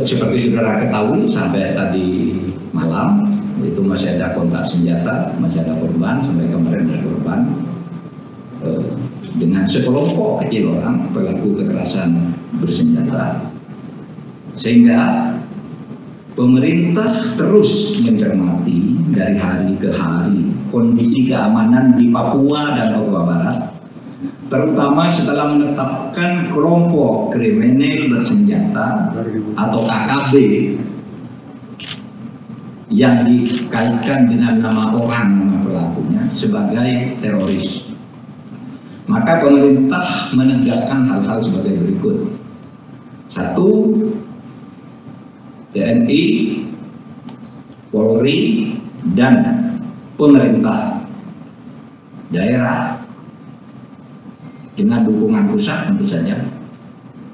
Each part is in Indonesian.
Seperti saudara ketahui sampai tadi malam itu masih ada kontak senjata, masih ada korban, sampai kemarin ada korban dengan sekelompok kecil orang pelaku kekerasan bersenjata, sehingga pemerintah terus mencermati dari hari ke hari kondisi keamanan di Papua dan Papua Barat, terutama setelah menetapkan kelompok kriminal bersenjata atau KKB yang dikaitkan dengan nama orang pelakunya sebagai teroris. Maka pemerintah menegaskan hal-hal sebagai berikut. 1. TNI, Polri, dan pemerintah daerah dengan dukungan pusat tentu saja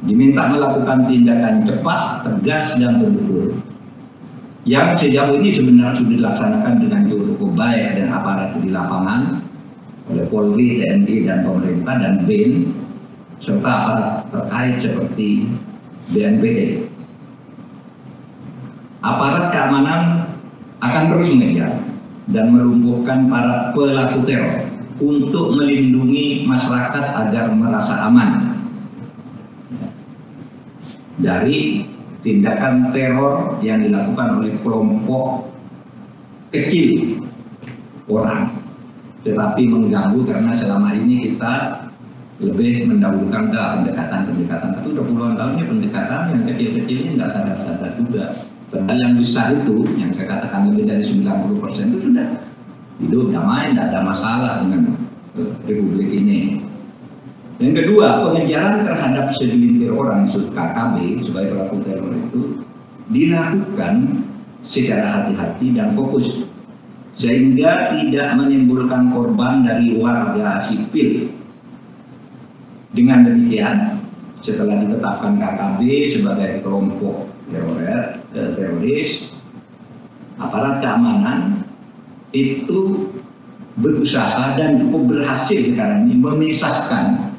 diminta melakukan tindakan cepat, tegas, dan terukur yang sejauh ini sebenarnya sudah dilaksanakan dengan cukup baik dan aparat di lapangan oleh Polri, TNI, dan pemerintah dan BIN serta aparat terkait seperti BNPT. Aparat keamanan akan terus mengejar dan melumpuhkan para pelaku teror untuk melindungi masyarakat agar merasa aman dari tindakan teror yang dilakukan oleh kelompok kecil orang, tetapi mengganggu karena selama ini kita lebih mendahulukan ke pendekatan-pendekatan. Tapi udah puluhan tahun ini pendekatan yang kecil-kecil ini nggak sadar-sadar juga. Padahal yang besar itu, yang saya katakan lebih dari 90% itu sudah hidup damai, tidak ada masalah dengan Republik ini. Yang kedua, pengejaran terhadap segelintir orang disebut KKB sebagai pelaku teror itu dilakukan secara hati-hati dan fokus sehingga tidak menimbulkan korban dari warga sipil. Dengan demikian, setelah ditetapkan KKB sebagai kelompok teroris, aparat keamanan itu berusaha dan cukup berhasil sekarang ini memisahkan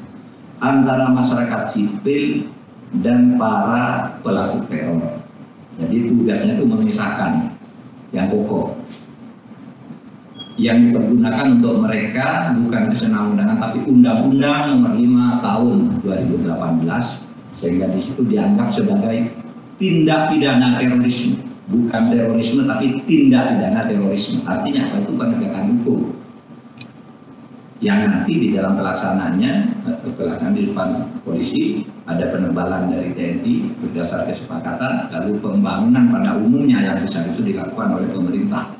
antara masyarakat sipil dan para pelaku teror. Jadi tugasnya itu memisahkan yang pokok. Yang dipergunakan untuk mereka bukan kesenangan tapi Undang-Undang Nomor 5 Tahun 2018, sehingga di situ dianggap sebagai tindak pidana terorisme, bukan terorisme tapi tindak pidana terorisme. Artinya apa? Itu penegakan hukum yang nanti di dalam pelaksanaannya, pelaksanaan di depan polisi ada penebalan dari TNI berdasar kesepakatan, lalu pembangunan pada umumnya yang besar itu dilakukan oleh pemerintah.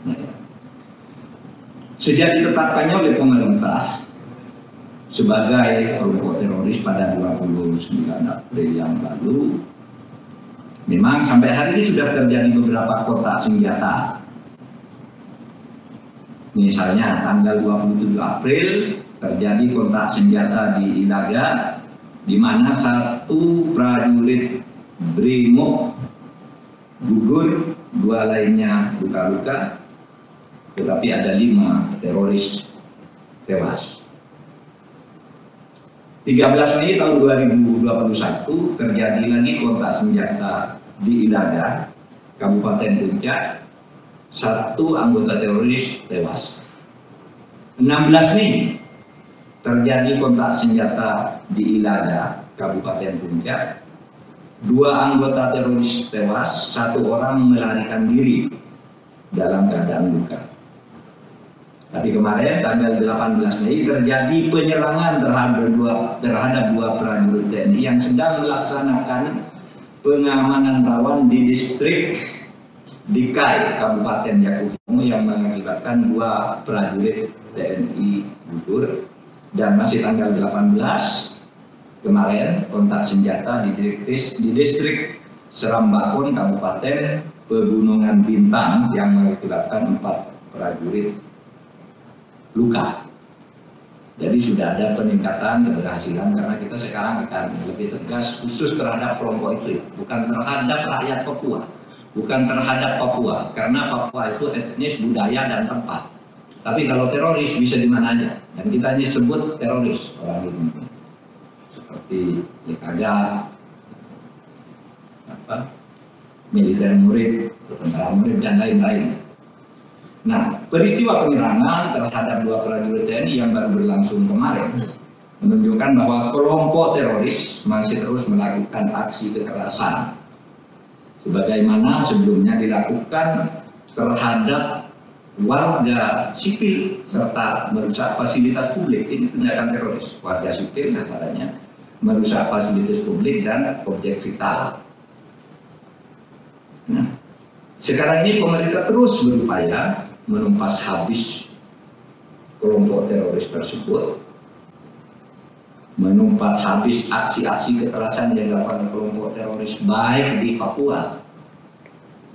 Sejak ditetapkannya oleh pemerintah sebagai kelompok teroris pada 29 April yang lalu, memang sampai hari ini sudah terjadi beberapa kontak senjata. Misalnya tanggal 27 April terjadi kontak senjata di Ilaga, di mana satu prajurit Brimob gugur, 2 lainnya luka-luka, tetapi ada 5 teroris tewas. 13 Mei tahun 2021 terjadi lagi kontak senjata di Ilaga, Kabupaten Puncak, 1 anggota teroris tewas. 16 Mei terjadi kontak senjata di Ilaga, Kabupaten Puncak, 2 anggota teroris tewas, 1 orang melarikan diri dalam keadaan luka. Tapi kemarin tanggal 18 Mei terjadi penyerangan terhadap 2 prajurit TNI yang sedang melaksanakan pengamanan rawan di distrik Dikai, Kabupaten Yakumo, yang mengakibatkan 2 prajurit TNI gugur. Dan masih tanggal 18 kemarin kontak senjata di distrik Serambakon, Kabupaten Pegunungan Bintang, yang mengakibatkan 4 prajurit luka. Jadi sudah ada peningkatan keberhasilan karena kita sekarang akan lebih tegas khusus terhadap kelompok itu, bukan terhadap rakyat Papua, bukan terhadap Papua, karena Papua itu etnis, budaya, dan tempat. Tapi kalau teroris bisa di mana aja, dan kita ini sebut teroris orang itu, seperti Lekaga, militer murid, tentara murid, dan lain-lain. Nah, peristiwa penyerangan terhadap 2 prajurit TNI yang baru berlangsung kemarin menunjukkan bahwa kelompok teroris masih terus melakukan aksi kekerasan sebagaimana sebelumnya dilakukan terhadap warga sipil serta merusak fasilitas publik. Ini tindakan teroris. Warga sipil masalahnya merusak fasilitas publik dan objek vital. Nah, sekarang ini pemerintah terus berupaya menumpas habis kelompok teroris tersebut, menumpas habis aksi-aksi kekerasan yang dilakukan kelompok teroris baik di Papua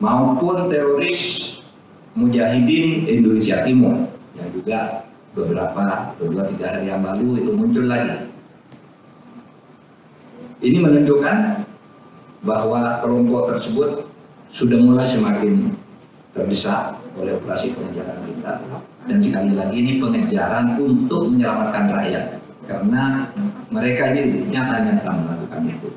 maupun teroris Mujahidin Indonesia Timur yang juga beberapa 2-3 hari yang lalu itu muncul lagi. Ini menunjukkan bahwa kelompok tersebut sudah mulai semakin terdesak oleh operasi pengejaran kita, dan sekali lagi ini pengejaran untuk menyelamatkan rakyat karena mereka ini nyata-nyata melakukan itu.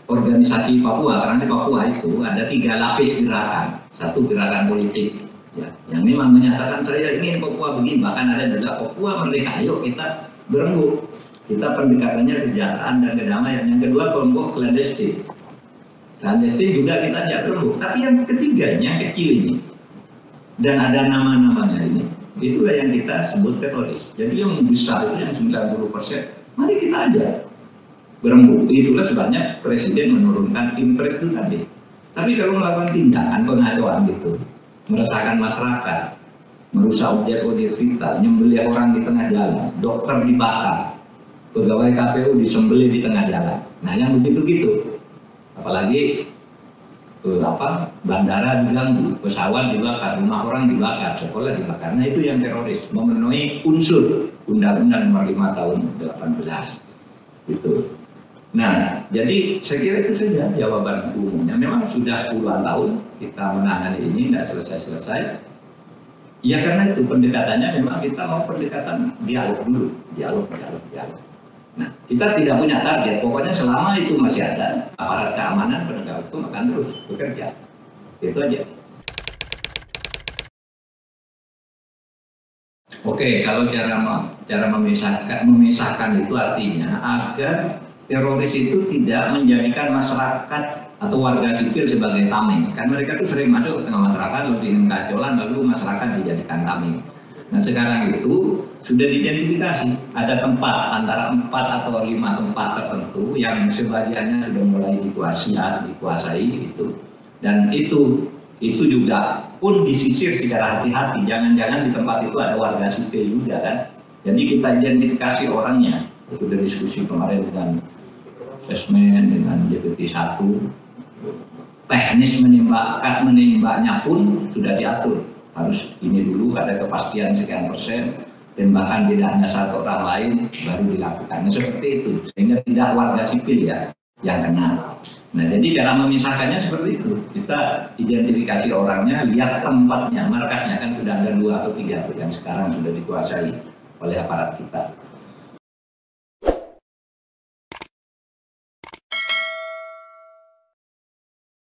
Organisasi Papua, karena di Papua itu ada 3 lapis gerakan. Satu gerakan politik, ya, yang memang menyatakan saya ingin Papua begini, bahkan ada juga Papua merdeka, ayo kita berembuk. Kita pendekatannya kejahatan dan kedamaian. Yang kedua kelompok clandestine. Clandestine juga kita tidak berembuk. Tapi yang ketiganya kecil ini, dan ada nama-namanya ini, itulah yang kita sebut teroris. Jadi yang besar itu yang 90%, mari kita aja berembuk. Itulah sebabnya Presiden menurunkan impres itu tadi. Tapi kalau melakukan tindakan pengacauan gitu, meresahkan masyarakat, merusak objek-objek vital, nyembelih orang di tengah jalan, dokter dibakar, pegawai KPU disembelih di tengah jalan. Nah, yang begitu-gitu, apalagi bandara diganggu, pesawat dibakar, rumah orang dibakar, sekolah dibakar. Nah, itu yang teroris, memenuhi unsur Undang-Undang Nomor 5 Tahun 18. Gitu. Nah, jadi saya kira itu saja jawaban umumnya. Memang sudah puluhan tahun kita menangani ini, tidak selesai-selesai. Ya karena itu pendekatannya memang kita mau pendekatan dialog dulu, dialog. Nah, kita tidak punya target. Pokoknya selama itu masih ada aparat keamanan penegak hukum akan terus bekerja. Itu aja. Oke, kalau cara memisahkan itu artinya agar teroris itu tidak menjadikan masyarakat atau warga sipil sebagai tameng. Kan mereka tuh sering masuk ke tengah masyarakat, lalu bikin kacauan, lalu masyarakat dijadikan tameng. Nah, sekarang itu sudah diidentifikasi, ada tempat antara 4 atau 5 tempat tertentu yang sebagiannya sudah mulai dikuasai gitu. Dan itu juga pun disisir secara hati-hati, jangan-jangan di tempat itu ada warga sipil juga kan. Jadi kita identifikasi orangnya. Sudah diskusi kemarin dengan Sesmen, dengan JPT1, teknis menembaknya pun sudah diatur. Harus ini dulu, ada kepastian sekian %, tembakan tidak hanya satu orang lain, baru dilakukan. Nah, seperti itu, sehingga tidak warga sipil ya yang kena. Nah, jadi cara memisahkannya seperti itu. Kita identifikasi orangnya, lihat tempatnya, markasnya kan sudah ada 2 atau 3 yang sekarang sudah dikuasai oleh aparat kita.